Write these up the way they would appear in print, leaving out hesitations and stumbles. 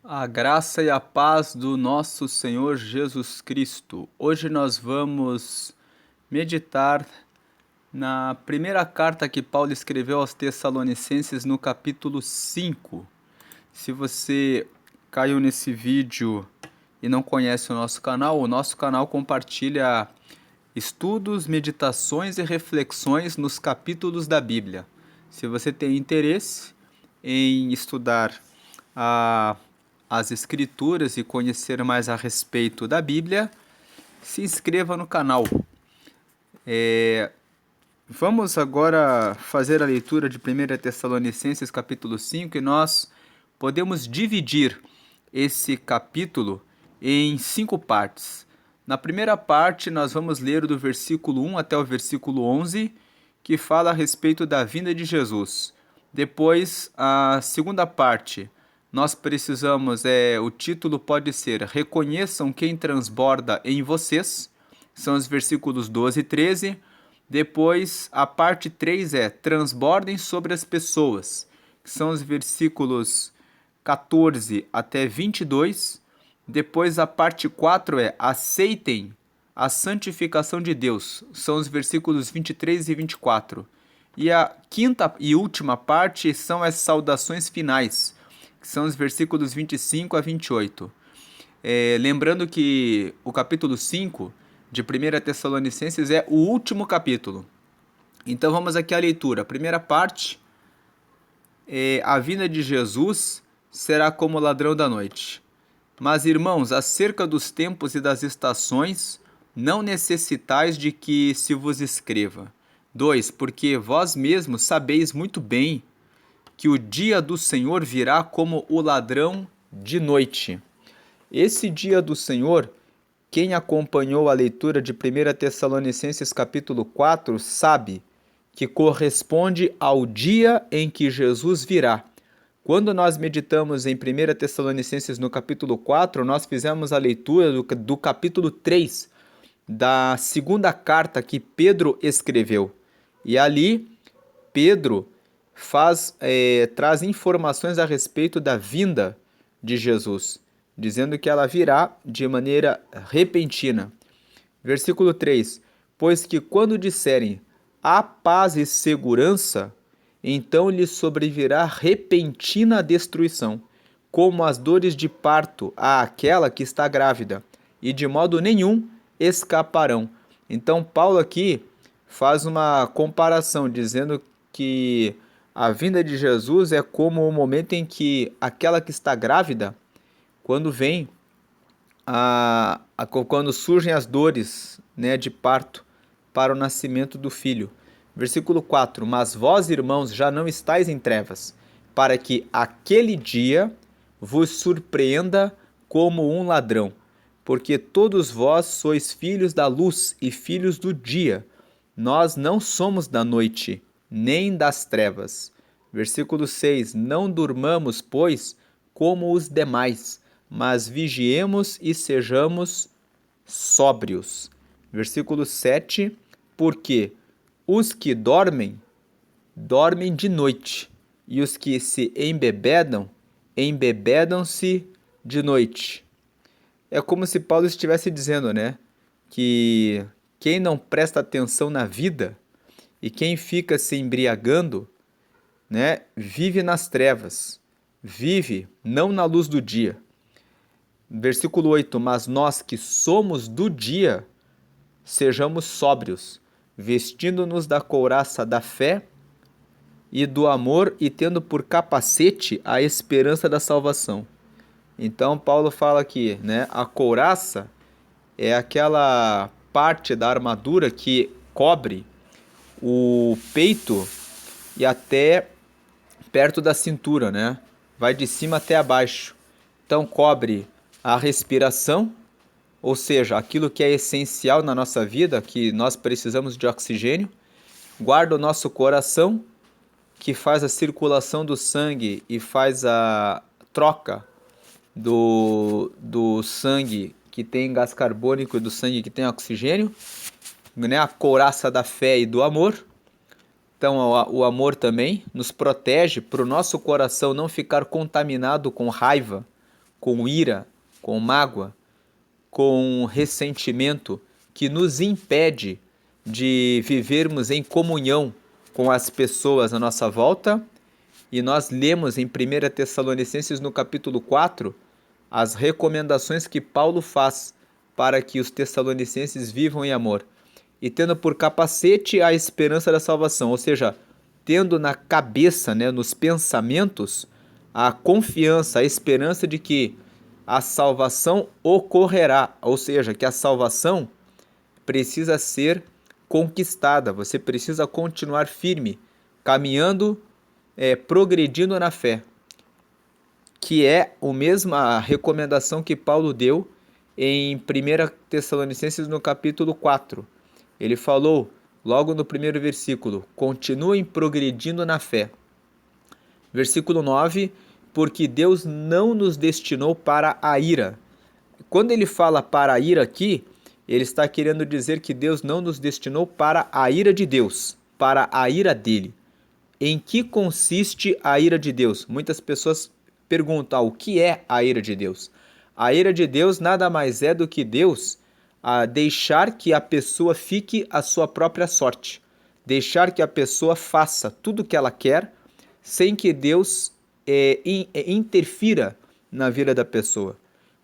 A graça e a paz do nosso Senhor Jesus Cristo. Hoje nós vamos meditar na primeira carta que Paulo escreveu aos Tessalonicenses, no capítulo 5. Se você caiu nesse vídeo e não conhece o nosso canal compartilha estudos, meditações e reflexões nos capítulos da Bíblia. Se você tem interesse em estudar a as Escrituras e conhecer mais a respeito da Bíblia, se inscreva no canal. Vamos agora fazer a leitura de 1 Tessalonicenses capítulo 5 e nós podemos dividir esse capítulo em 5 partes. Na primeira parte nós vamos ler do versículo 1 até o versículo 11, que fala a respeito da vinda de Jesus. Depois, a segunda parte, nós precisamos, o título pode ser Reconheçam quem transborda em vocês, são os versículos 12 e 13. Depois, a parte 3 é Transbordem sobre as pessoas, que são os versículos 14 até 22. Depois, a parte 4 é Aceitem a santificação de Deus, são os versículos 23 e 24. E a quinta e última parte são as saudações finais, que são os versículos 25 a 28. Lembrando que o capítulo 5 de 1 Tessalonicenses é o último capítulo. Então vamos aqui à leitura. A primeira parte é a vinda de Jesus será como ladrão da noite. Mas, irmãos, acerca dos tempos e das estações, não necessitais de que se vos escreva. 2. Porque vós mesmos sabeis muito bem que o dia do Senhor virá como o ladrão de noite. Esse dia do Senhor, quem acompanhou a leitura de 1 Tessalonicenses capítulo 4, sabe que corresponde ao dia em que Jesus virá. Quando nós meditamos em 1 Tessalonicenses no capítulo 4, nós fizemos a leitura do capítulo 3, da segunda carta que Pedro escreveu. E ali, Pedro traz informações a respeito da vinda de Jesus, dizendo que ela virá de maneira repentina. Versículo 3: Pois que quando disserem há paz e segurança, então lhes sobrevirá repentina destruição, como as dores de parto àquela que está grávida, e de modo nenhum escaparão. Então Paulo aqui faz uma comparação, dizendo que a vinda de Jesus é como o momento em que aquela que está grávida, quando vem quando surgem as dores, né, de parto para o nascimento do filho. Versículo 4: Mas vós, irmãos, já não estáis em trevas, para que aquele dia vos surpreenda como um ladrão. Porque todos vós sois filhos da luz e filhos do dia. Nós não somos da noite, nem das trevas. Versículo 6: Não durmamos, pois, como os demais, mas vigiemos e sejamos sóbrios. Versículo 7: Porque os que dormem, dormem de noite, e os que se embebedam, embebedam-se de noite. É como se Paulo estivesse dizendo, né, que quem não presta atenção na vida e quem fica se embriagando, né, vive nas trevas, vive não na luz do dia. Versículo 8: Mas nós que somos do dia, sejamos sóbrios, vestindo-nos da couraça da fé e do amor e tendo por capacete a esperança da salvação. Então Paulo fala aqui, né, a couraça é aquela parte da armadura que cobre o peito e até perto da cintura, né? Vai de cima até abaixo. Então cobre a respiração, ou seja, aquilo que é essencial na nossa vida, que nós precisamos de oxigênio. Guarda o nosso coração, que faz a circulação do sangue e faz a troca do sangue que tem gás carbônico e do sangue que tem oxigênio, né? A couraça da fé e do amor. Então o amor também nos protege para o nosso coração não ficar contaminado com raiva, com ira, com mágoa, com ressentimento, que nos impede de vivermos em comunhão com as pessoas à nossa volta. E nós lemos em 1 Tessalonicenses, no capítulo 4, as recomendações que Paulo faz para que os tessalonicenses vivam em amor. E tendo por capacete a esperança da salvação, ou seja, tendo na cabeça, nos pensamentos, a confiança, a esperança de que a salvação ocorrerá, ou seja, que a salvação precisa ser conquistada, você precisa continuar firme, caminhando, progredindo na fé, que é a mesma recomendação que Paulo deu em 1 Tessalonicenses no capítulo 4. Ele falou, logo no primeiro versículo, continuem progredindo na fé. Versículo 9, porque Deus não nos destinou para a ira. Quando ele fala para a ira aqui, ele está querendo dizer que Deus não nos destinou para a ira de Deus, para a ira dele. Em que consiste a ira de Deus? Muitas pessoas perguntam, o que é a ira de Deus? A ira de Deus nada mais é do que Deus deixar que a pessoa fique à sua própria sorte, deixar que a pessoa faça tudo o que ela quer, sem que Deus interfira na vida da pessoa.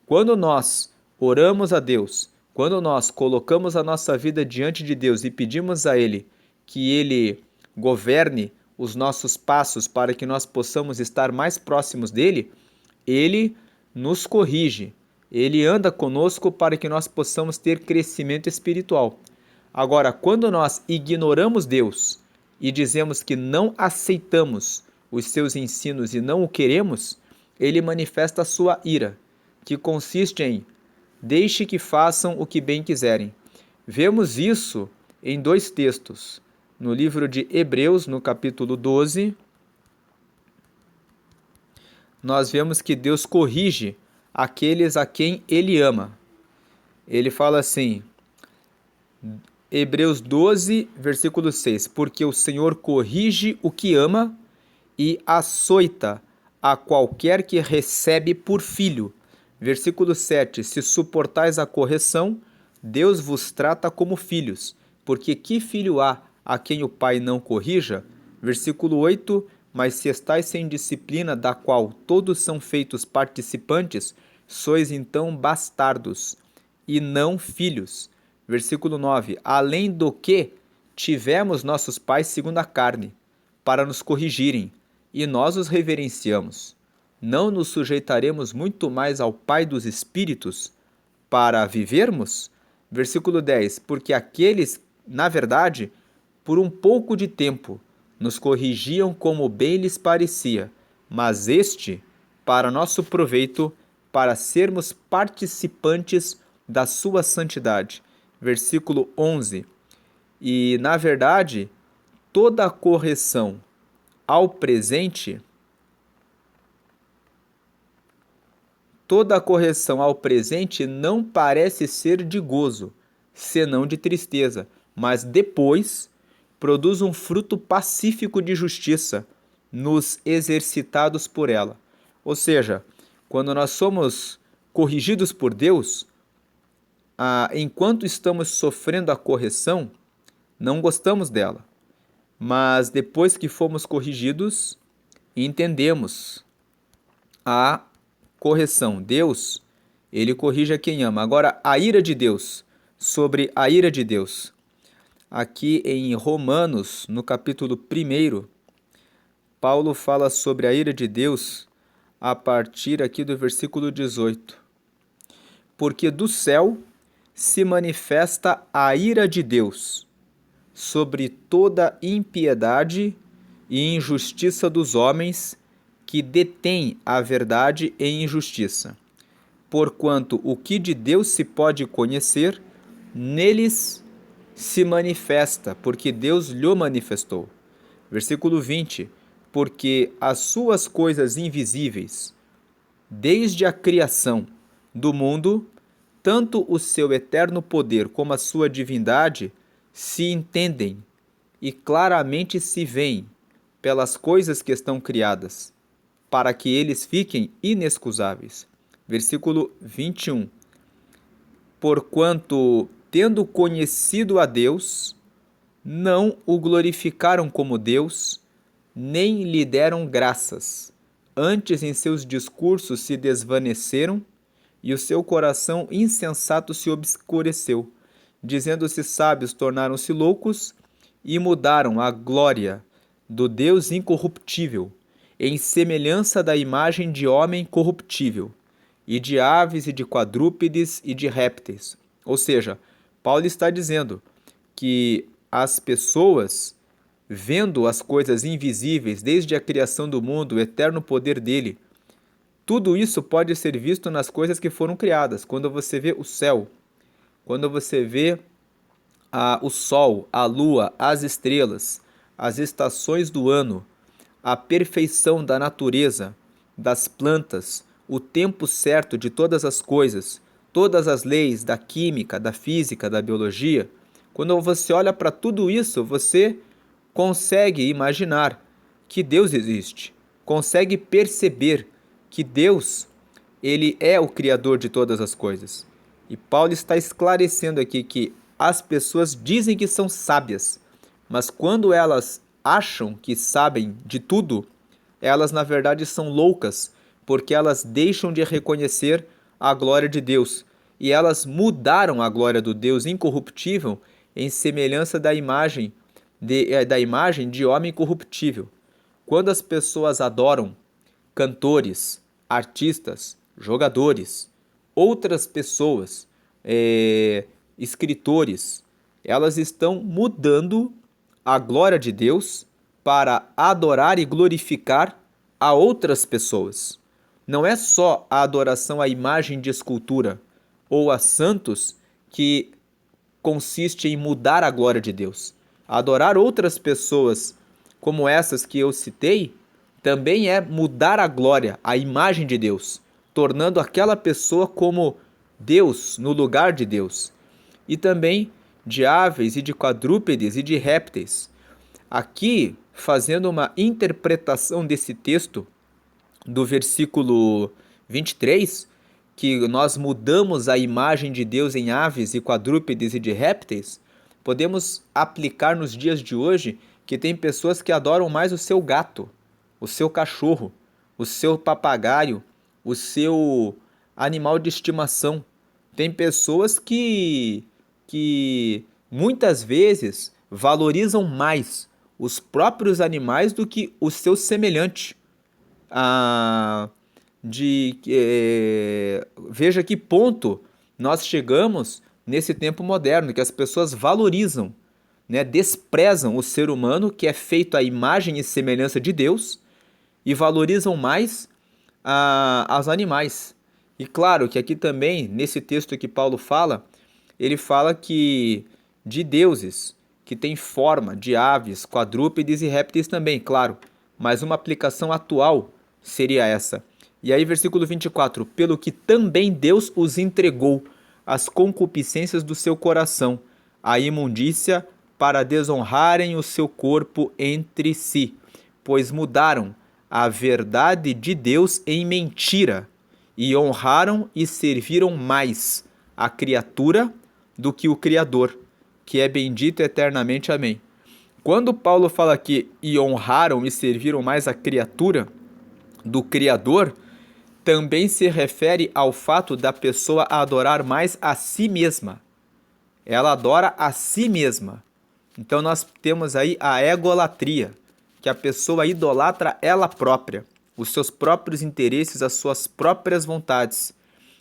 Quando nós oramos a Deus, quando nós colocamos a nossa vida diante de Deus e pedimos a Ele que Ele governe os nossos passos para que nós possamos estar mais próximos dele, Ele nos corrige, Ele anda conosco para que nós possamos ter crescimento espiritual. Agora, quando nós ignoramos Deus e dizemos que não aceitamos os seus ensinos e não o queremos, Ele manifesta a sua ira, que consiste em deixe que façam o que bem quiserem. Vemos isso em 2 textos. No livro de Hebreus, no capítulo 12, nós vemos que Deus corrige aqueles a quem Ele ama. Ele fala assim, Hebreus 12, versículo 6, porque o Senhor corrige o que ama e açoita a qualquer que recebe por filho. Versículo 7, se suportais a correção, Deus vos trata como filhos, porque que filho há a quem o pai não corrija? Versículo 8, mas se estáis sem disciplina, da qual todos são feitos participantes, sois então bastardos, e não filhos. Versículo 9, além do que tivemos nossos pais segundo a carne, para nos corrigirem, e nós os reverenciamos. Não nos sujeitaremos muito mais ao Pai dos Espíritos para vivermos? Versículo 10, porque aqueles, na verdade, por um pouco de tempo, nos corrigiam como bem lhes parecia, mas este, para nosso proveito, para sermos participantes da sua santidade. Versículo 11, e, na verdade, toda a correção ao presente não parece ser de gozo, senão de tristeza, mas depois produz um fruto pacífico de justiça nos exercitados por ela. Ou seja, quando nós somos corrigidos por Deus, enquanto estamos sofrendo a correção, não gostamos dela. Mas depois que fomos corrigidos, entendemos a correção. Deus, Ele corrige a quem ama. Agora, a ira de Deus, sobre a ira de Deus. Aqui em Romanos, no capítulo 1, Paulo fala sobre a ira de Deus a partir aqui do versículo 18. Porque do céu se manifesta a ira de Deus sobre toda impiedade e injustiça dos homens que detêm a verdade em injustiça. Porquanto o que de Deus se pode conhecer, neles se manifesta, porque Deus lhe manifestou. Versículo 20, porque as suas coisas invisíveis, desde a criação do mundo, tanto o seu eterno poder como a sua divindade se entendem e claramente se veem pelas coisas que estão criadas, para que eles fiquem inexcusáveis. Versículo 21. Porquanto, tendo conhecido a Deus, não o glorificaram como Deus, nem lhe deram graças. Antes, em seus discursos se desvaneceram, e o seu coração insensato se obscureceu. Dizendo-se sábios, tornaram-se loucos, e mudaram a glória do Deus incorruptível, em semelhança da imagem de homem corruptível, e de aves, e de quadrúpedes, e de répteis. Ou seja, Paulo está dizendo que as pessoas, vendo as coisas invisíveis desde a criação do mundo, o eterno poder dele, tudo isso pode ser visto nas coisas que foram criadas. Quando você vê o céu, quando você vê o sol, a lua, as estrelas, as estações do ano, a perfeição da natureza, das plantas, o tempo certo de todas as coisas, todas as leis da química, da física, da biologia, quando você olha para tudo isso, você consegue imaginar que Deus existe, consegue perceber que Deus, ele é o criador de todas as coisas. E Paulo está esclarecendo aqui que as pessoas dizem que são sábias, mas quando elas acham que sabem de tudo, elas na verdade são loucas, porque elas deixam de reconhecer a glória de Deus. E elas mudaram a glória do Deus incorruptível em semelhança da imagem de homem corruptível. Quando as pessoas adoram cantores, artistas, jogadores, outras pessoas, escritores, elas estão mudando a glória de Deus para adorar e glorificar a outras pessoas. Não é só a adoração à imagem de escultura ou a santos que consiste em mudar a glória de Deus. Adorar outras pessoas como essas que eu citei também é mudar a glória, a imagem de Deus, tornando aquela pessoa como Deus no lugar de Deus. E também de aves e de quadrúpedes e de répteis. Aqui, fazendo uma interpretação desse texto, do versículo 23, que nós mudamos a imagem de Deus em aves e quadrúpedes e de répteis, podemos aplicar nos dias de hoje que tem pessoas que adoram mais o seu gato, o seu cachorro, o seu papagaio, o seu animal de estimação. Tem pessoas que muitas vezes valorizam mais os próprios animais do que o seu semelhante. Veja que ponto nós chegamos nesse tempo moderno, que as pessoas valorizam, né, desprezam o ser humano, que é feito à imagem e semelhança de Deus, e valorizam mais os animais. E claro que aqui também, nesse texto que Paulo fala, ele fala que de deuses, que tem forma de aves, quadrúpedes e répteis também, claro, mas uma aplicação atual seria essa. E aí, versículo 24: pelo que também Deus os entregou às concupiscências do seu coração, à imundícia, para desonrarem o seu corpo entre si, pois mudaram a verdade de Deus em mentira, e honraram e serviram mais a criatura do que o Criador, que é bendito eternamente. Amém. Quando Paulo fala aqui, e honraram e serviram mais a criatura do Criador, também se refere ao fato da pessoa adorar mais a si mesma. Ela adora a si mesma. Então nós temos aí a egolatria, que a pessoa idolatra ela própria, os seus próprios interesses, as suas próprias vontades.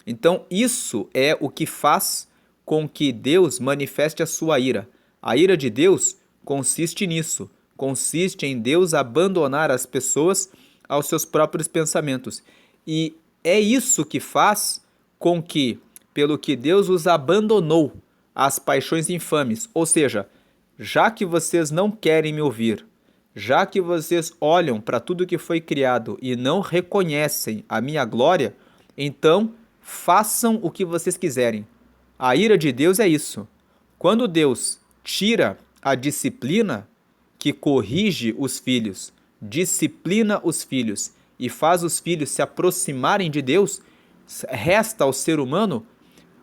Então isso é o que faz com que Deus manifeste a sua ira. A ira de Deus consiste nisso, consiste em Deus abandonar as pessoas aos seus próprios pensamentos. E é isso que faz com que, pelo que Deus os abandonou às paixões infames, ou seja, já que vocês não querem me ouvir, já que vocês olham para tudo que foi criado e não reconhecem a minha glória, então façam o que vocês quiserem. A ira de Deus é isso. Quando Deus tira a disciplina que corrige os filhos, disciplina os filhos e faz os filhos se aproximarem de Deus, resta ao ser humano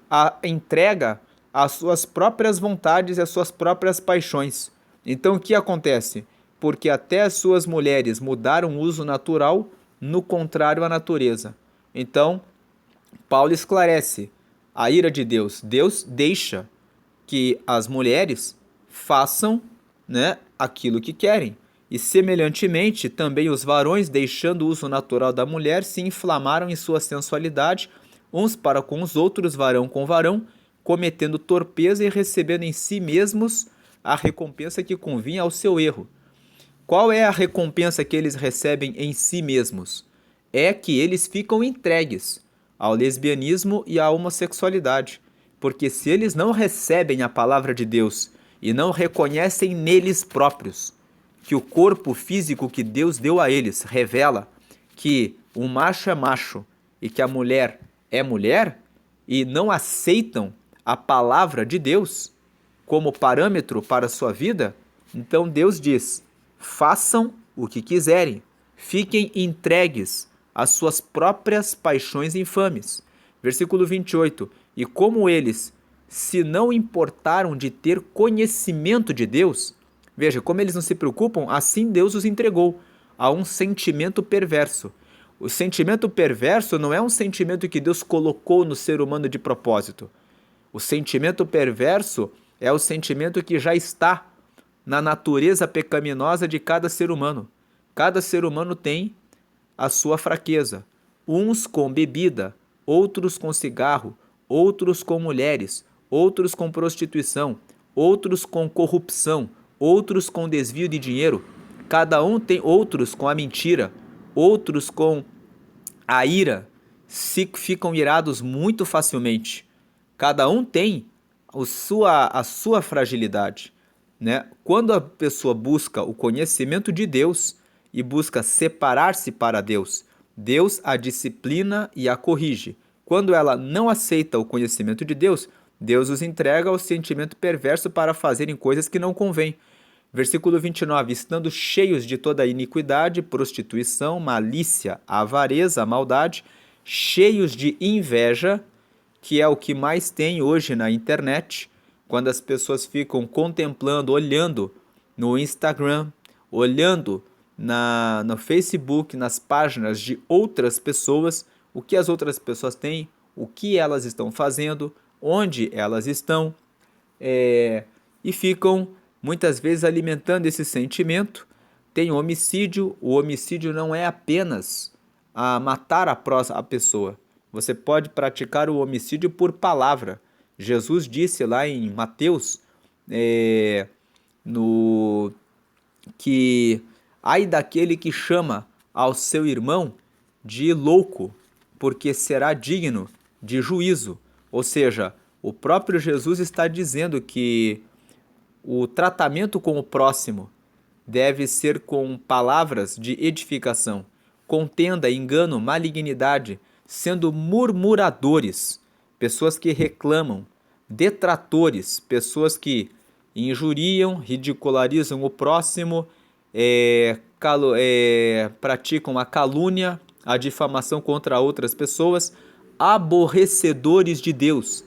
a entrega às suas próprias vontades e às suas próprias paixões. Então o que acontece? Porque até as suas mulheres mudaram o uso natural, no contrário à natureza. Então, Paulo esclarece a ira de Deus. Deus deixa que as mulheres façam, né, aquilo que querem. E semelhantemente, também os varões, deixando o uso natural da mulher, se inflamaram em sua sensualidade, uns para com os outros, varão com varão, cometendo torpeza e recebendo em si mesmos a recompensa que convinha ao seu erro. Qual é a recompensa que eles recebem em si mesmos? É que eles ficam entregues ao lesbianismo e à homossexualidade. Porque se eles não recebem a palavra de Deus e não reconhecem neles próprios que o corpo físico que Deus deu a eles revela que o macho é macho e que a mulher é mulher, e não aceitam a palavra de Deus como parâmetro para a sua vida, então Deus diz: façam o que quiserem, fiquem entregues às suas próprias paixões infames. Versículo 28. E como eles se não importaram de ter conhecimento de Deus, veja, como eles não se preocupam, assim Deus os entregou a um sentimento perverso. O sentimento perverso não é um sentimento que Deus colocou no ser humano de propósito. O sentimento perverso é o sentimento que já está na natureza pecaminosa de cada ser humano. Cada ser humano tem a sua fraqueza. Uns com bebida, outros com cigarro, outros com mulheres, outros com prostituição, outros com corrupção, outros com desvio de dinheiro. Cada um tem, outros com a mentira, outros com a ira, ficam irados muito facilmente. Cada um tem a sua fragilidade, né? Quando a pessoa busca o conhecimento de Deus e busca separar-se para Deus, Deus a disciplina e a corrige. Quando ela não aceita o conhecimento de Deus, Deus os entrega ao sentimento perverso para fazerem coisas que não convêm. Versículo 29, estando cheios de toda iniquidade, prostituição, malícia, avareza, maldade, cheios de inveja, que é o que mais tem hoje na internet, quando as pessoas ficam contemplando, olhando no Instagram, olhando no Facebook, nas páginas de outras pessoas, o que as outras pessoas têm, o que elas estão fazendo, onde elas estão, e ficam muitas vezes alimentando esse sentimento. Tem homicídio. O homicídio não é apenas a matar a pessoa. Você pode praticar o homicídio por palavra. Jesus disse lá em Mateus que ai daquele que chama ao seu irmão de louco, porque será digno de juízo. Ou seja, o próprio Jesus está dizendo que o tratamento com o próximo deve ser com palavras de edificação, contenda, engano, malignidade, sendo murmuradores, pessoas que reclamam, detratores, pessoas que injuriam, ridicularizam o próximo, praticam a calúnia, a difamação contra outras pessoas, aborrecedores de Deus,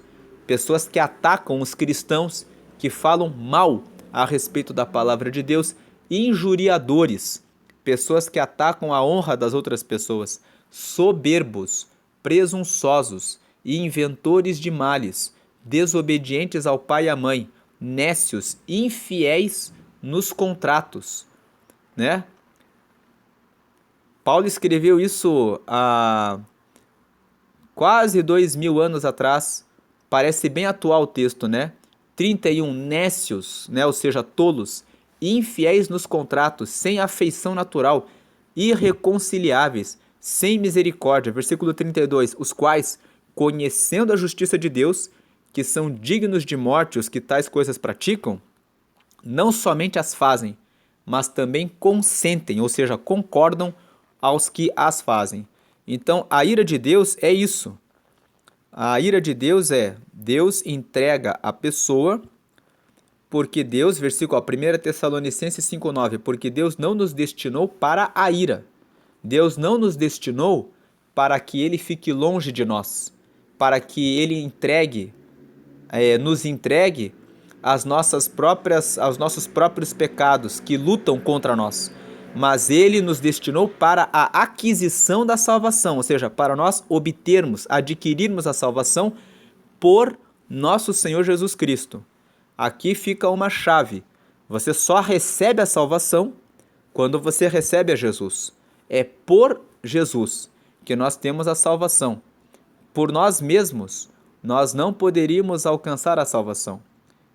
pessoas que atacam os cristãos, que falam mal a respeito da palavra de Deus, injuriadores, pessoas que atacam a honra das outras pessoas, soberbos, presunçosos e inventores de males, desobedientes ao pai e à mãe, nécios, infiéis nos contratos, né? Paulo escreveu isso há quase 2000 anos atrás. Parece bem atual o texto, né? 31 nécios, né? Ou seja, tolos, infiéis nos contratos, sem afeição natural, irreconciliáveis, sem misericórdia. Versículo 32, os quais, conhecendo a justiça de Deus, que são dignos de morte os que tais coisas praticam, não somente as fazem, mas também consentem, ou seja, concordam aos que as fazem. Então, a ira de Deus é isso. A ira de Deus é, Deus entrega a pessoa, porque Deus, versículo 1 Tessalonicenses 5,9, porque Deus não nos destinou para a ira. Deus não nos destinou para que ele fique longe de nós, para que ele nos entregue aos nossos próprios pecados que lutam contra nós. Mas ele nos destinou para a aquisição da salvação, ou seja, para nós adquirirmos a salvação por nosso Senhor Jesus Cristo. Aqui fica uma chave. Você só recebe a salvação quando você recebe a Jesus. É por Jesus que nós temos a salvação. Por nós mesmos, nós não poderíamos alcançar a salvação,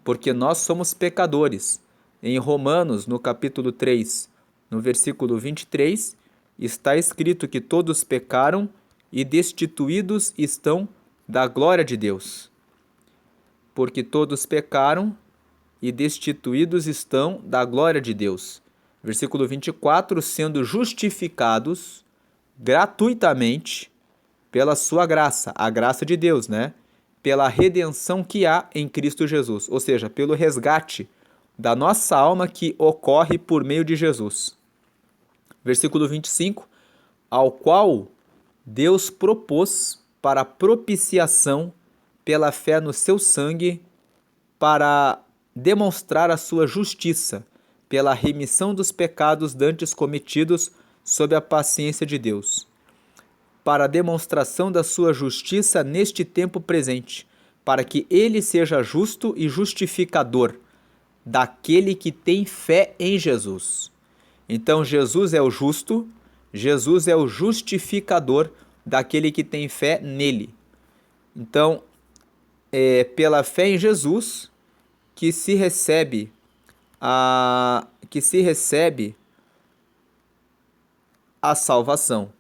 porque nós somos pecadores. Em Romanos, no capítulo 3, no versículo 23, está escrito que todos pecaram e destituídos estão da glória de Deus. Porque todos pecaram e destituídos estão da glória de Deus. Versículo 24, sendo justificados gratuitamente pela sua graça, a graça de Deus, né? Pela redenção que há em Cristo Jesus, ou seja, pelo resgate da nossa alma que ocorre por meio de Jesus. Versículo 25, ao qual Deus propôs para propiciação pela fé no seu sangue, para demonstrar a sua justiça, pela remissão dos pecados dantes cometidos sob a paciência de Deus, para a demonstração da sua justiça neste tempo presente, para que ele seja justo e justificador daquele que tem fé em Jesus. Então Jesus é o justo, Jesus é o justificador daquele que tem fé nele. Então, é pela fé em Jesus que se recebe a salvação,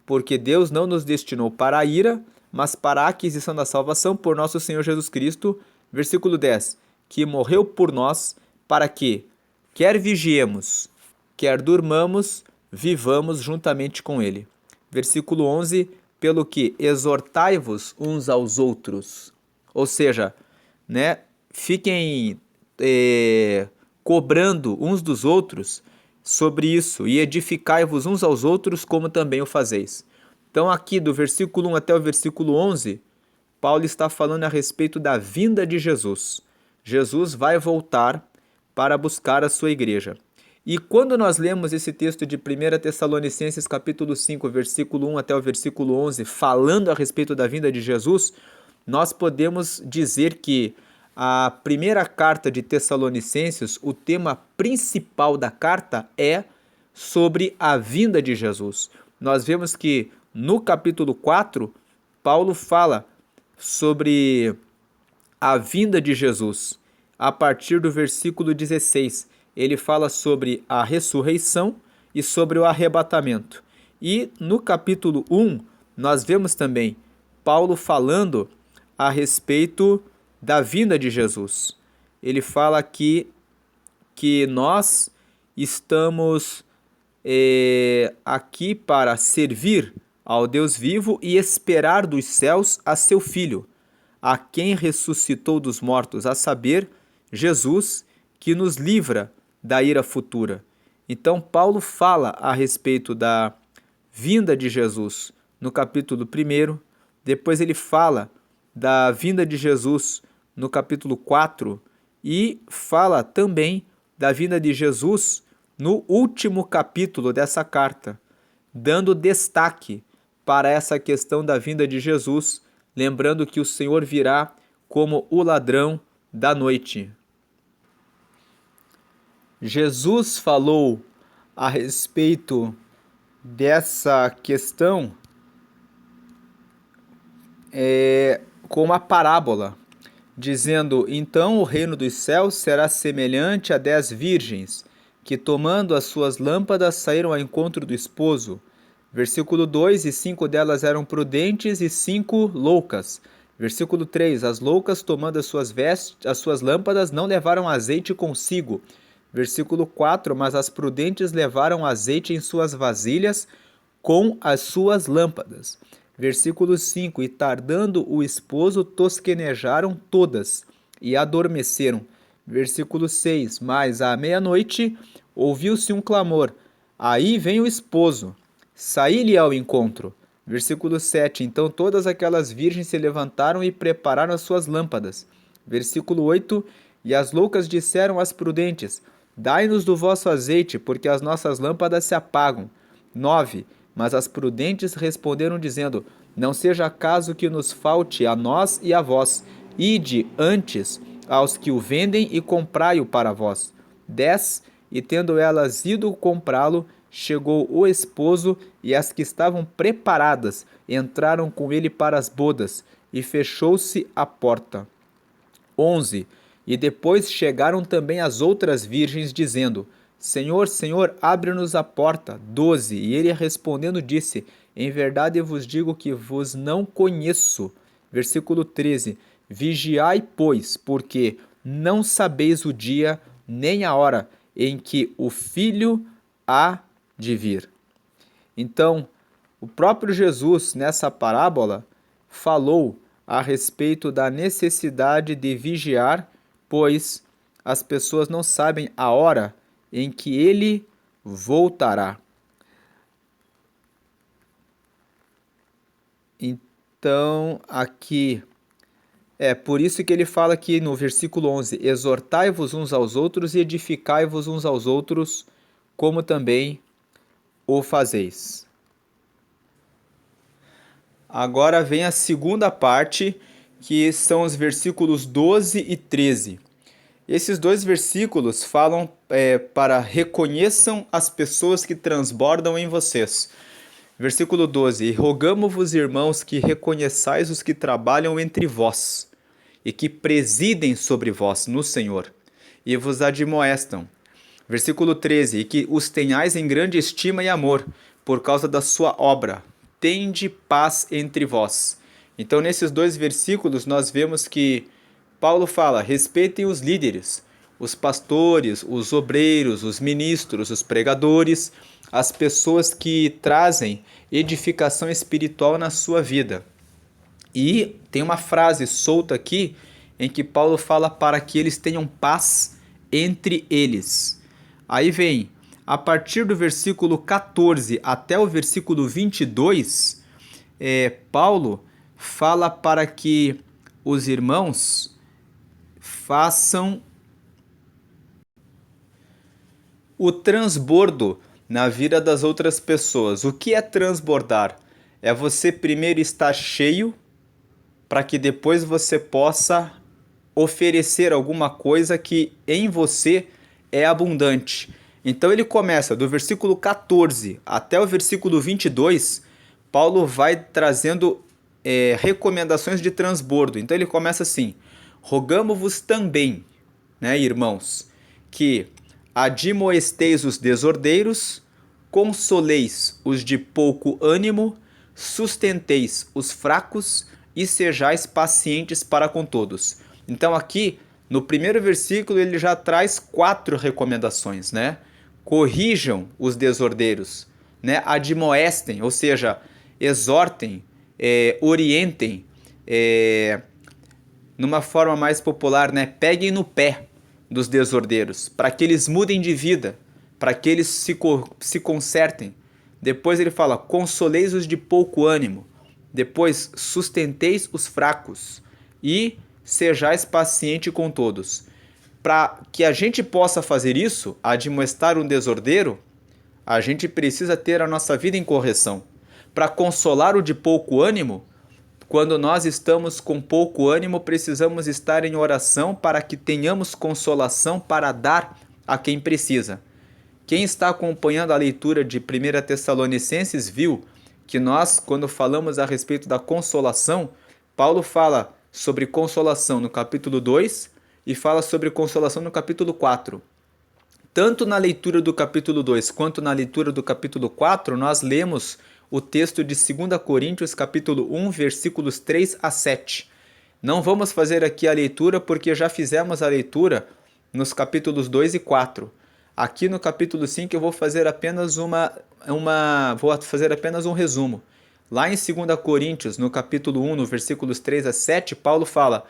porque Deus não nos destinou para a ira, mas para a aquisição da salvação por nosso Senhor Jesus Cristo. Versículo 10, que morreu por nós, para que, quer vigiemos, quer durmamos, vivamos juntamente com ele. Versículo 11, pelo que exortai-vos uns aos outros. Ou seja, né, fiquem cobrando uns dos outros sobre isso, e edificai-vos uns aos outros, como também o fazeis. Então aqui do versículo 1 até o versículo 11, Paulo está falando a respeito da vinda de Jesus. Jesus vai voltar para buscar a sua igreja. E quando nós lemos esse texto de 1 Tessalonicenses capítulo 5, versículo 1 até o versículo 11, falando a respeito da vinda de Jesus, nós podemos dizer que a primeira carta de Tessalonicenses, o tema principal da carta é sobre a vinda de Jesus. Nós vemos que no capítulo 4, Paulo fala sobre a vinda de Jesus. A partir do versículo 16, ele fala sobre a ressurreição e sobre o arrebatamento. E no capítulo 1, nós vemos também Paulo falando a respeito da vinda de Jesus. Ele fala aqui que nós estamos aqui para servir ao Deus vivo e esperar dos céus a seu Filho, a quem ressuscitou dos mortos, a saber, Jesus, que nos livra da ira futura. Então, Paulo fala a respeito da vinda de Jesus no capítulo 1, depois ele fala da vinda de Jesus no capítulo 4 e fala também da vinda de Jesus no último capítulo dessa carta, dando destaque para essa questão da vinda de Jesus, lembrando que o Senhor virá como o ladrão da noite. Jesus falou a respeito dessa questão com uma parábola, dizendo: então o reino dos céus será semelhante a 10 virgens, que tomando as suas lâmpadas saíram ao encontro do esposo. Versículo 2, e 5 delas eram prudentes e 5 loucas. Versículo 3, as loucas tomando as suas lâmpadas não levaram azeite consigo. Versículo 4, mas as prudentes levaram azeite em suas vasilhas com as suas lâmpadas. Versículo 5, e tardando o esposo, tosquenejaram todas e adormeceram. Versículo 6, mas à meia-noite ouviu-se um clamor: aí vem o esposo, saí-lhe ao encontro. Versículo 7. Então todas aquelas virgens se levantaram e prepararam as suas lâmpadas. Versículo 8. E as loucas disseram às prudentes: Dai-nos do vosso azeite, porque as nossas lâmpadas se apagam. 9. Mas as prudentes responderam, dizendo: Não seja caso que nos falte a nós e a vós. Ide antes aos que o vendem e comprai-o para vós. 10. E tendo elas ido comprá-lo, chegou o esposo, e as que estavam preparadas entraram com ele para as bodas, e fechou-se a porta. 11. E depois chegaram também as outras virgens, dizendo: Senhor, Senhor, abre-nos a porta. 12. E ele respondendo disse: Em verdade eu vos digo que vos não conheço. Versículo 13. Vigiai, pois, porque não sabeis o dia nem a hora em que o Filho há de vir. Então, o próprio Jesus, nessa parábola, falou a respeito da necessidade de vigiar, pois as pessoas não sabem a hora em que ele voltará. Então, aqui é por isso que ele fala aqui no versículo 11: Exortai-vos uns aos outros e edificai-vos uns aos outros, como também o fazeis. Agora vem a segunda parte, que são os versículos 12 e 13. Esses dois versículos falam para reconheçam as pessoas que transbordam em vocês. Versículo 12: E rogamo-vos, irmãos, que reconheçais os que trabalham entre vós e que presidem sobre vós no Senhor e vos admoestam. Versículo 13: E que os tenhais em grande estima e amor por causa da sua obra. Tende paz entre vós. Então, nesses dois versículos, nós vemos que Paulo fala: respeitem os líderes, os pastores, os obreiros, os ministros, os pregadores, as pessoas que trazem edificação espiritual na sua vida. E tem uma frase solta aqui em que Paulo fala para que eles tenham paz entre eles. Aí vem, a partir do versículo 14 até o versículo 22, Paulo fala para que os irmãos façam o transbordo na vida das outras pessoas. O que é transbordar? É você primeiro estar cheio para que depois você possa oferecer alguma coisa que em você é abundante. Então ele começa do versículo 14 até o versículo 22, Paulo vai trazendo recomendações de transbordo. Então ele começa assim: rogamo-vos também, né, irmãos, que admoesteis os desordeiros, consoleis os de pouco ânimo, sustenteis os fracos e sejais pacientes para com todos. Então aqui, no primeiro versículo, ele já traz 4 recomendações, né? Corrijam os desordeiros, né? Admoestem, ou seja, exortem, orientem, numa forma mais popular, né? Peguem no pé dos desordeiros, para que eles mudem de vida, para que eles se consertem. Depois ele fala: consoleis os de pouco ânimo. Depois, sustenteis os fracos e sejais paciente com todos. Para que a gente possa fazer isso, admoestar um desordeiro, a gente precisa ter a nossa vida em correção. Para consolar o de pouco ânimo, quando nós estamos com pouco ânimo, precisamos estar em oração para que tenhamos consolação para dar a quem precisa. Quem está acompanhando a leitura de 1 Tessalonicenses viu que nós, quando falamos a respeito da consolação, Paulo fala sobre consolação no capítulo 2 e fala sobre consolação no capítulo 4. Tanto na leitura do capítulo 2 quanto na leitura do capítulo 4, nós lemos o texto de 2 Coríntios, capítulo 1, versículos 3 a 7. Não vamos fazer aqui a leitura porque já fizemos a leitura nos capítulos 2 e 4. Aqui no capítulo 5 eu vou fazer apenas um resumo. Lá em 2 Coríntios, no capítulo 1, no versículos 3 a 7, Paulo fala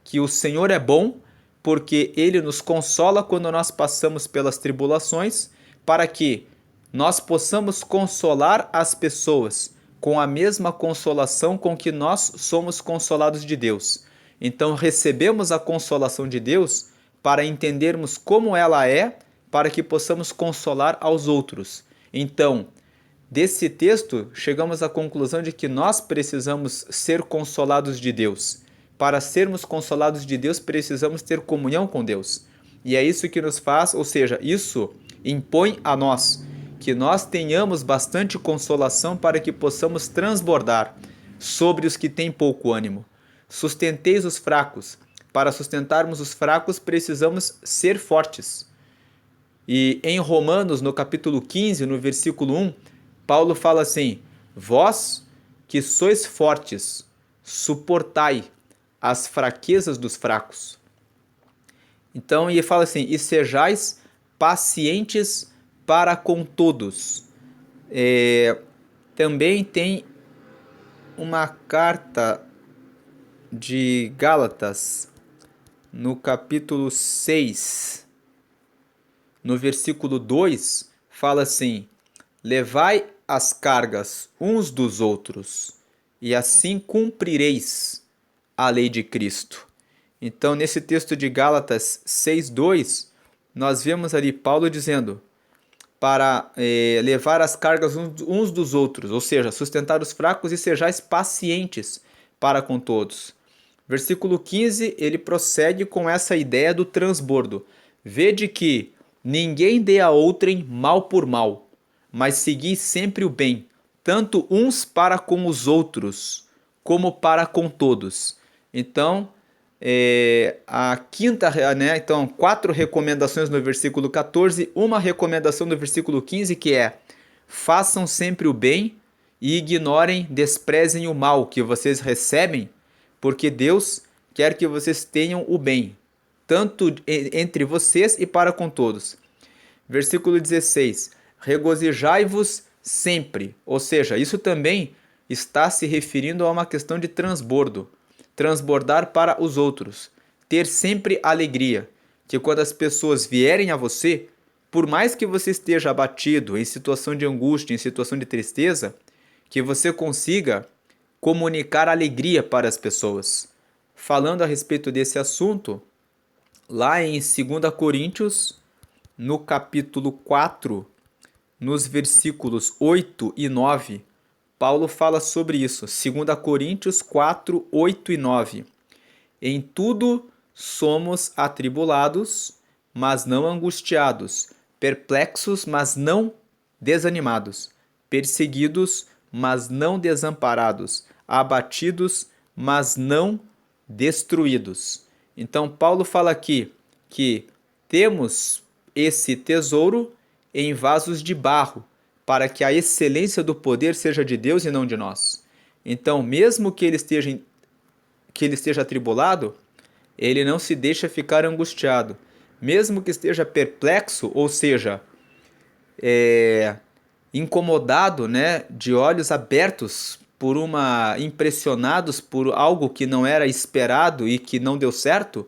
que o Senhor é bom porque Ele nos consola quando nós passamos pelas tribulações, para que nós possamos consolar as pessoas com a mesma consolação com que nós somos consolados de Deus. Então recebemos a consolação de Deus para entendermos como ela é, para que possamos consolar aos outros. Então, desse texto, chegamos à conclusão de que nós precisamos ser consolados de Deus. Para sermos consolados de Deus, precisamos ter comunhão com Deus. E é isso que nos faz, ou seja, isso impõe a nós que nós tenhamos bastante consolação para que possamos transbordar sobre os que têm pouco ânimo. Sustenteis os fracos. Para sustentarmos os fracos, precisamos ser fortes. E em Romanos, no capítulo 15, no versículo 1, Paulo fala assim: vós que sois fortes, suportai as fraquezas dos fracos. Então, ele fala assim: e sejais pacientes para com todos. Também tem uma carta de Gálatas, no capítulo 6, no versículo 2, fala assim: levai as cargas uns dos outros, e assim cumprireis a lei de Cristo. Então, nesse texto de Gálatas 6:2, nós vemos ali Paulo dizendo para levar as cargas uns dos outros, ou seja, sustentar os fracos e sejais pacientes para com todos. Versículo 15, ele prossegue com essa ideia do transbordo. Vede que ninguém dê a outrem mal por mal, mas segui sempre o bem, tanto uns para com os outros, como para com todos. Então, a quinta, né? Então, 4 recomendações no versículo 14, uma recomendação no versículo 15, que é: façam sempre o bem e ignorem, desprezem o mal que vocês recebem, porque Deus quer que vocês tenham o bem, tanto entre vocês e para com todos. Versículo 16, regozijai-vos sempre, ou seja, isso também está se referindo a uma questão de transbordo. Transbordar para os outros, ter sempre alegria, que quando as pessoas vierem a você, por mais que você esteja abatido, em situação de angústia, em situação de tristeza, que você consiga comunicar alegria para as pessoas. Falando a respeito desse assunto, lá em 2 Coríntios, no capítulo 4, nos versículos 8 e 9, Paulo fala sobre isso. 2 Coríntios 4, 8 e 9. Em tudo somos atribulados, mas não angustiados, perplexos, mas não desanimados, perseguidos, mas não desamparados, abatidos, mas não destruídos. Então, Paulo fala aqui que temos esse tesouro em vasos de barro, para que a excelência do poder seja de Deus e não de nós. Então, mesmo que ele esteja atribulado, ele não se deixa ficar angustiado. Mesmo que esteja perplexo, ou seja, incomodado, né, de olhos abertos impressionados por algo que não era esperado e que não deu certo,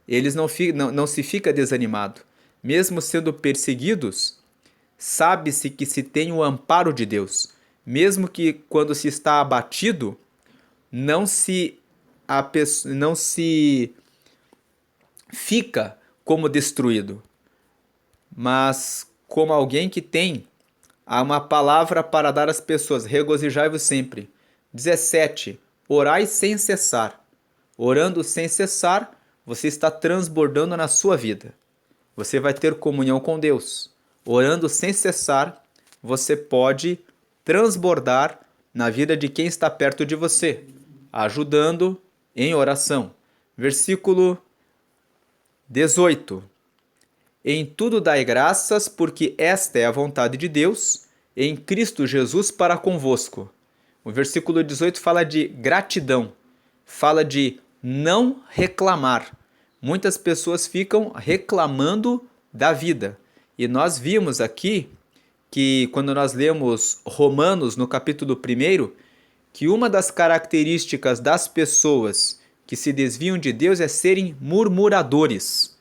eles não se fica desanimado. Mesmo sendo perseguidos, sabe-se que se tem o amparo de Deus. Mesmo que quando se está abatido, não se fica como destruído, mas como alguém que tem uma palavra para dar às pessoas: regozijai-vos sempre. 17. Orai sem cessar. Orando sem cessar, você está transbordando na sua vida. Você vai ter comunhão com Deus. Orando sem cessar, você pode transbordar na vida de quem está perto de você, ajudando em oração. Versículo 18. Em tudo dai graças, porque esta é a vontade de Deus, em Cristo Jesus para convosco. O versículo 18 fala de gratidão, fala de não reclamar. Muitas pessoas ficam reclamando da vida. E nós vimos aqui que quando nós lemos Romanos no capítulo 1, que uma das características das pessoas que se desviam de Deus é serem murmuradores,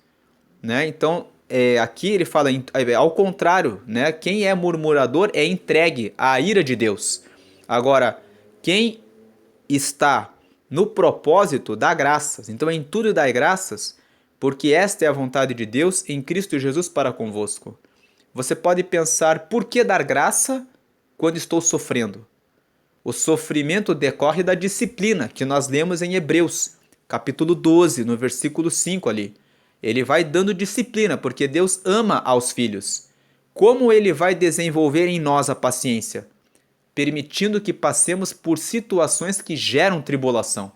né? Então, aqui ele fala ao contrário, né? Quem é murmurador é entregue à ira de Deus. Agora, quem está no propósito dá graças. Então, em tudo dai graças, porque esta é a vontade de Deus em Cristo Jesus para convosco. Você pode pensar, por que dar graça quando estou sofrendo? O sofrimento decorre da disciplina que nós lemos em Hebreus, capítulo 12, no versículo 5 ali. Ele vai dando disciplina, porque Deus ama aos filhos. Como ele vai desenvolver em nós a paciência? Permitindo que passemos por situações que geram tribulação.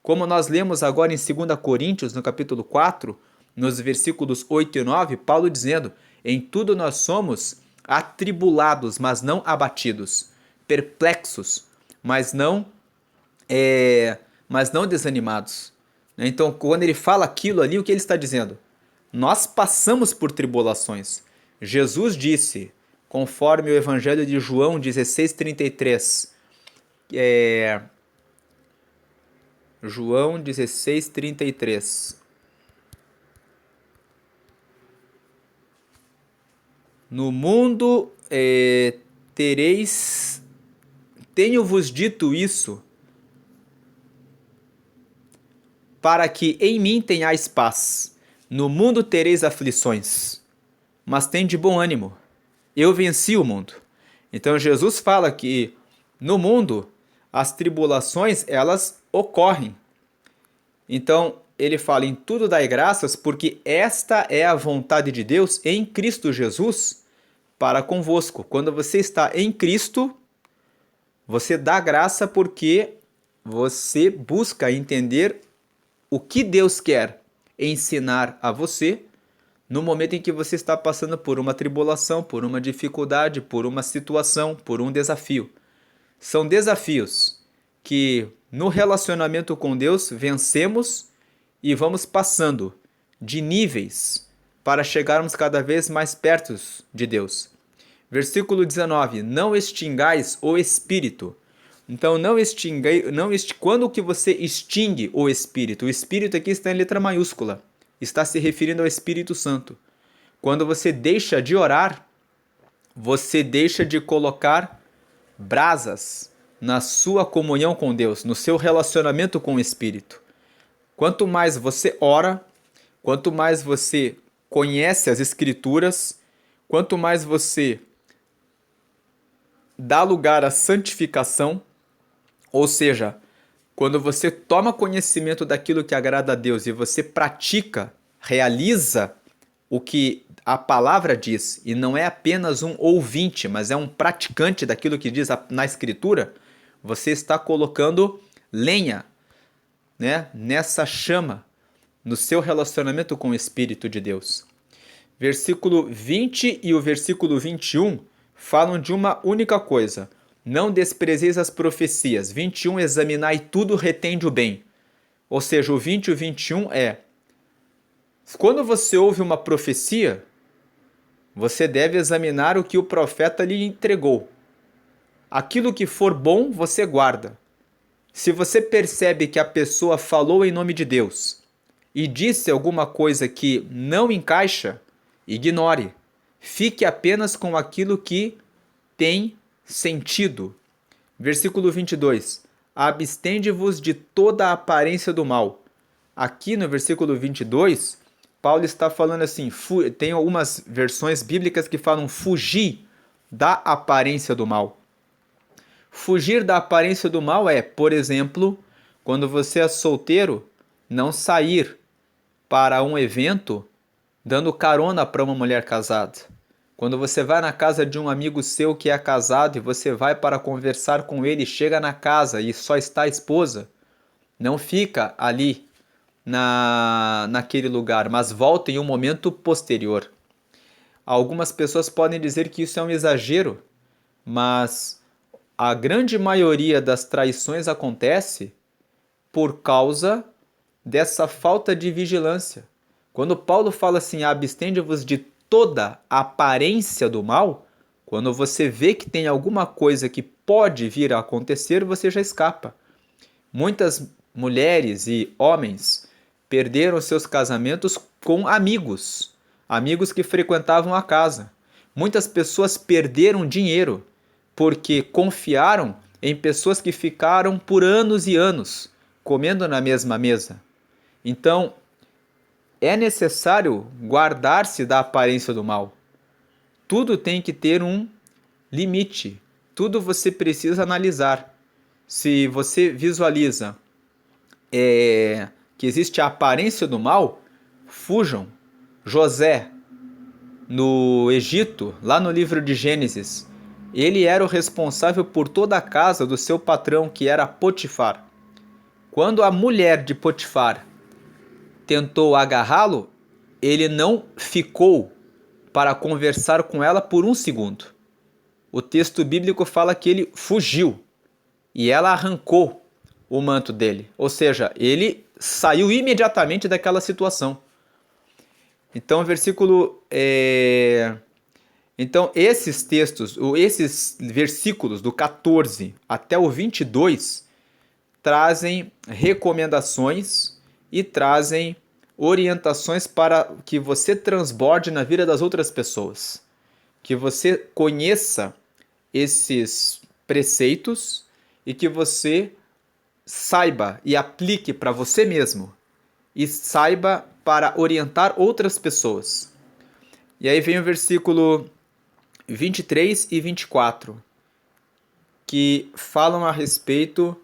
Como nós lemos agora em 2 Coríntios, no capítulo 4, nos versículos 8 e 9, Paulo dizendo: em tudo nós somos atribulados, mas não abatidos, perplexos, mas não desanimados. Então, quando ele fala aquilo ali, o que ele está dizendo? Nós passamos por tribulações. Jesus disse, conforme o Evangelho de João 16:33, João 16:33. No mundo tereis, tenho-vos dito isso, para que em mim tenhais paz. No mundo tereis aflições, mas tende bom ânimo. Eu venci o mundo. Então Jesus fala que no mundo as tribulações elas ocorrem. Então ele fala: em tudo dai graças, porque esta é a vontade de Deus em Cristo Jesus para convosco. Quando você está em Cristo, você dá graça porque você busca entender o que Deus quer ensinar a você no momento em que você está passando por uma tribulação, por uma dificuldade, por uma situação, por um desafio. São desafios que no relacionamento com Deus vencemos e vamos passando de níveis para chegarmos cada vez mais perto de Deus. Versículo 19: não extingais o Espírito. Então, quando que você extingue o Espírito? O Espírito aqui está em letra maiúscula. Está se referindo ao Espírito Santo. Quando você deixa de orar, você deixa de colocar brasas na sua comunhão com Deus, no seu relacionamento com o Espírito. Quanto mais você ora, quanto mais você conhece as Escrituras, quanto mais você dá lugar à santificação, ou seja, quando você toma conhecimento daquilo que agrada a Deus e você pratica, realiza o que a palavra diz, e não é apenas um ouvinte, mas é um praticante daquilo que diz na Escritura, você está colocando lenha, né, nessa chama, no seu relacionamento com o Espírito de Deus. Versículo 20 e o versículo 21 falam de uma única coisa: não desprezeis as profecias. 21, examinai tudo, retende o bem. Ou seja, o 20 e o 21 quando você ouve uma profecia, você deve examinar o que o profeta lhe entregou. Aquilo que for bom, você guarda. Se você percebe que a pessoa falou em nome de Deus e disse alguma coisa que não encaixa, ignore. Fique apenas com aquilo que tem sentido. Versículo 22. Abstende-vos de toda a aparência do mal. Aqui no versículo 22, Paulo está falando assim, tem algumas versões bíblicas que falam fugir da aparência do mal. Fugir da aparência do mal é, por exemplo, quando você é solteiro, não sair para um evento dando carona para uma mulher casada. Quando você vai na casa de um amigo seu que é casado e você vai para conversar com ele, chega na casa e só está a esposa, não fica ali naquele lugar, mas volta em um momento posterior. Algumas pessoas podem dizer que isso é um exagero, mas a grande maioria das traições acontece por causa dessa falta de vigilância. Quando Paulo fala assim, abstende-vos de toda a aparência do mal, quando você vê que tem alguma coisa que pode vir a acontecer, você já escapa. Muitas mulheres e homens perderam seus casamentos com amigos que frequentavam a casa. Muitas pessoas perderam dinheiro porque confiaram em pessoas que ficaram por anos e anos comendo na mesma mesa. Então, é necessário guardar-se da aparência do mal. Tudo tem que ter um limite. Tudo você precisa analisar. Se você visualiza que existe a aparência do mal, fujam. José, no Egito, lá no livro de Gênesis, ele era o responsável por toda a casa do seu patrão, que era Potifar. Quando a mulher de Potifar tentou agarrá-lo, ele não ficou para conversar com ela por um segundo. O texto bíblico fala que ele fugiu e ela arrancou o manto dele. Ou seja, ele saiu imediatamente daquela situação. Então, Então, esses textos, esses versículos do 14 até o 22, trazem recomendações e trazem orientações para que você transborde na vida das outras pessoas. Que você conheça esses preceitos e que você saiba e aplique para você mesmo e saiba para orientar outras pessoas. E aí vem o versículo 23 e 24, que falam a respeito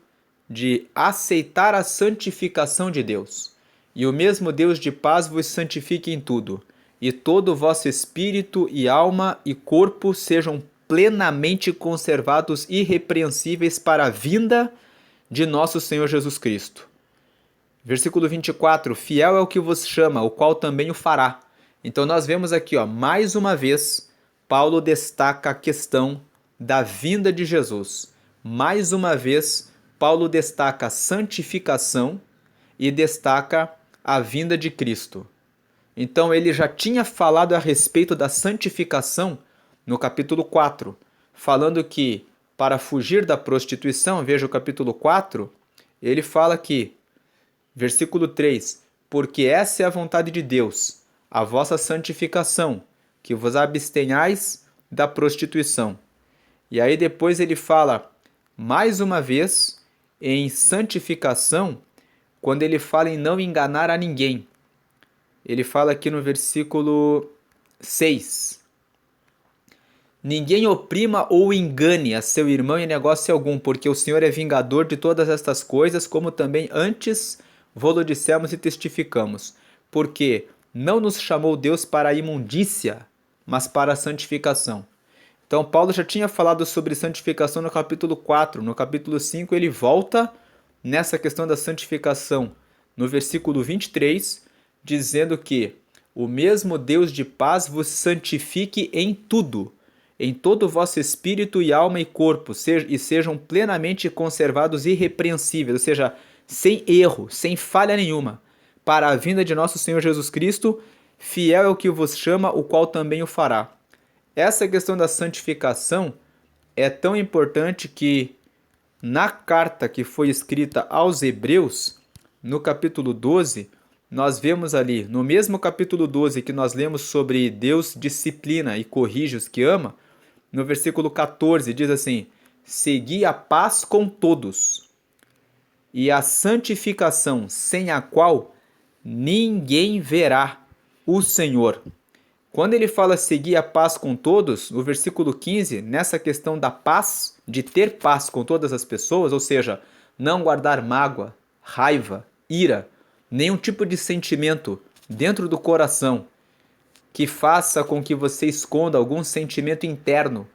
de aceitar a santificação de Deus. E o mesmo Deus de paz vos santifique em tudo, e todo o vosso espírito e alma e corpo sejam plenamente conservados irrepreensíveis para a vinda de nosso Senhor Jesus Cristo. Versículo 24, fiel é o que vos chama, o qual também o fará. Então nós vemos aqui, mais uma vez, Paulo destaca a questão da vinda de Jesus. Mais uma vez, Paulo destaca a santificação e destaca a vinda de Cristo. Então ele já tinha falado a respeito da santificação no capítulo 4, falando que para fugir da prostituição, veja o capítulo 4, ele fala que, versículo 3, porque essa é a vontade de Deus, a vossa santificação, que vos abstenhais da prostituição. E aí depois ele fala, mais uma vez, em santificação, quando ele fala em não enganar a ninguém. Ele fala aqui no versículo 6. Ninguém oprima ou engane a seu irmão em negócio algum, porque o Senhor é vingador de todas estas coisas, como também antes vô-lo dissemos e testificamos. Porque não nos chamou Deus para a imundícia, mas para a santificação. Então Paulo já tinha falado sobre santificação no capítulo 4. No capítulo 5 ele volta nessa questão da santificação no versículo 23, dizendo que o mesmo Deus de paz vos santifique em tudo, em todo o vosso espírito e alma e corpo, e sejam plenamente conservados irrepreensíveis, ou seja, sem erro, sem falha nenhuma, para a vinda de nosso Senhor Jesus Cristo, fiel é o que vos chama, o qual também o fará. Essa questão da santificação é tão importante que na carta que foi escrita aos Hebreus, no capítulo 12, nós vemos ali, no mesmo capítulo 12 que nós lemos sobre Deus disciplina e corrige os que ama, no versículo 14 diz assim, segui a paz com todos e a santificação, sem a qual ninguém verá o Senhor. Quando ele fala seguir a paz com todos, no versículo 15, nessa questão da paz, de ter paz com todas as pessoas, ou seja, não guardar mágoa, raiva, ira, nenhum tipo de sentimento dentro do coração que faça com que você esconda algum sentimento interno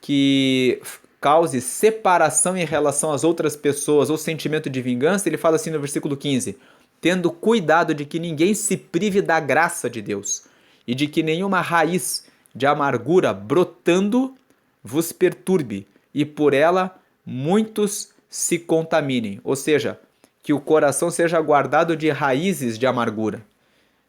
que cause separação em relação às outras pessoas ou sentimento de vingança, ele fala assim no versículo 15, tendo cuidado de que ninguém se prive da graça de Deus e de que nenhuma raiz de amargura brotando vos perturbe e por ela muitos se contaminem, ou seja, que o coração seja guardado de raízes de amargura,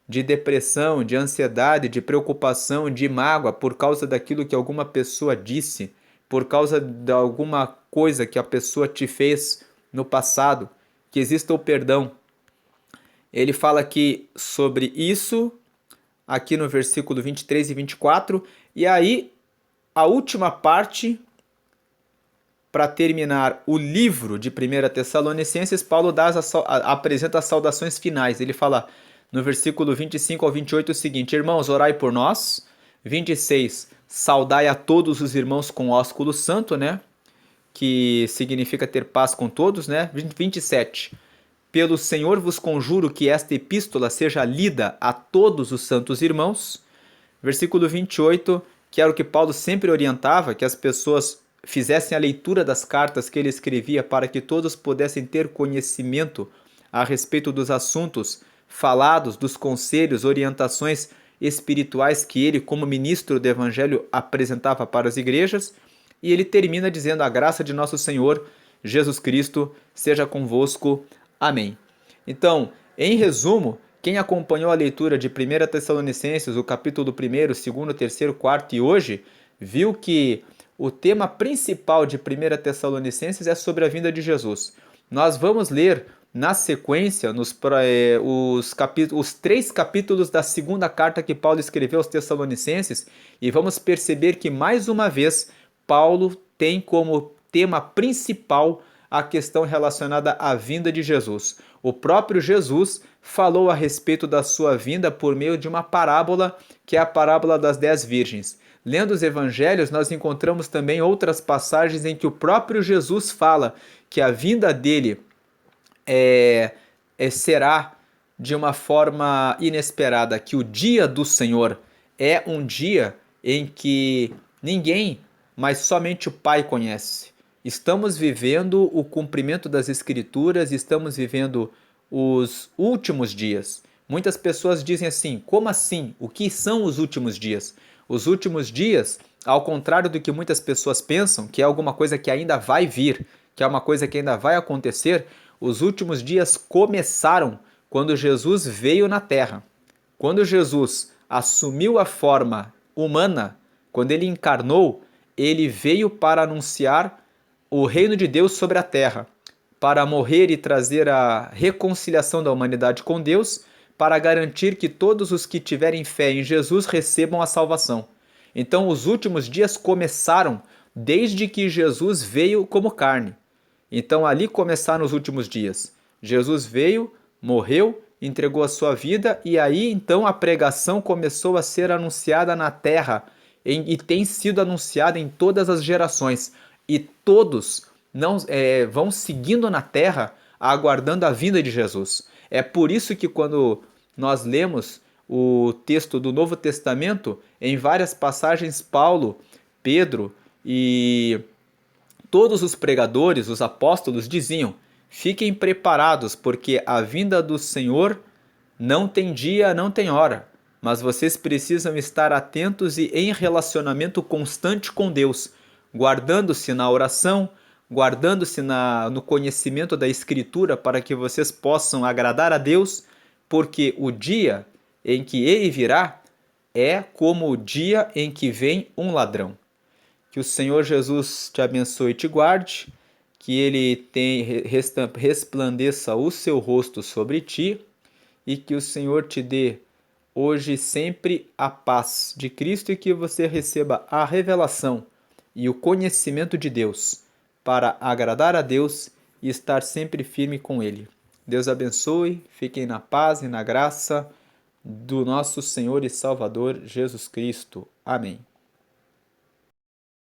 de depressão, de ansiedade, de preocupação, de mágoa por causa daquilo que alguma pessoa disse, por causa de alguma coisa que a pessoa te fez no passado, que exista o perdão. Ele fala aqui sobre isso, aqui no versículo 23 e 24, e aí a última parte para terminar o livro de 1 Tessalonicenses, Paulo apresenta as saudações finais. Ele fala no versículo 25 ao 28 o seguinte: Irmãos, orai por nós. 26, saudai a todos os irmãos com ósculo santo, né? Que significa ter paz com todos, né? 27, pelo Senhor vos conjuro que esta epístola seja lida a todos os santos irmãos. Versículo 28, que era o que Paulo sempre orientava, que as pessoas fizessem a leitura das cartas que ele escrevia para que todos pudessem ter conhecimento a respeito dos assuntos falados, dos conselhos, orientações espirituais que ele, como ministro do Evangelho, apresentava para as igrejas. E ele termina dizendo: a graça de nosso Senhor Jesus Cristo seja convosco. Amém. Então, em resumo, quem acompanhou a leitura de 1 Tessalonicenses, o capítulo 1, 2, 3, 4 e hoje, viu que o tema principal de 1 Tessalonicenses é sobre a vinda de Jesus. Nós vamos ler na sequência os 3 capítulos da segunda carta que Paulo escreveu aos Tessalonicenses e vamos perceber que, mais uma vez, Paulo tem como tema principal a questão relacionada à vinda de Jesus. O próprio Jesus falou a respeito da sua vinda por meio de uma parábola, que é a parábola das 10 virgens. Lendo os evangelhos, nós encontramos também outras passagens em que o próprio Jesus fala que a vinda dele será de uma forma inesperada, que o dia do Senhor é um dia em que ninguém, mas somente o Pai conhece. Estamos vivendo o cumprimento das Escrituras, estamos vivendo os últimos dias. Muitas pessoas dizem assim: como assim? O que são os últimos dias? Os últimos dias, ao contrário do que muitas pessoas pensam, que é alguma coisa que ainda vai vir, que é uma coisa que ainda vai acontecer, os últimos dias começaram quando Jesus veio na Terra. Quando Jesus assumiu a forma humana, quando ele encarnou, ele veio para anunciar o reino de Deus sobre a terra, para morrer e trazer a reconciliação da humanidade com Deus, para garantir que todos os que tiverem fé em Jesus recebam a salvação. Então, os últimos dias começaram desde que Jesus veio como carne. Então, ali começaram os últimos dias. Jesus veio, morreu, entregou a sua vida e aí então a pregação começou a ser anunciada na terra e tem sido anunciada em todas as gerações. E todos vão seguindo na terra, aguardando a vinda de Jesus. É por isso que quando nós lemos o texto do Novo Testamento, em várias passagens, Paulo, Pedro e todos os pregadores, os apóstolos, diziam: fiquem preparados, porque a vinda do Senhor não tem dia, não tem hora. Mas vocês precisam estar atentos e em relacionamento constante com Deus, guardando-se na oração, guardando-se no conhecimento da Escritura para que vocês possam agradar a Deus, porque o dia em que Ele virá é como o dia em que vem um ladrão. Que o Senhor Jesus te abençoe e te guarde, que Ele resplandeça o seu rosto sobre ti e que o Senhor te dê hoje e sempre a paz de Cristo e que você receba a revelação e o conhecimento de Deus para agradar a Deus e estar sempre firme com Ele. Deus abençoe, fiquem na paz e na graça do nosso Senhor e Salvador Jesus Cristo. Amém.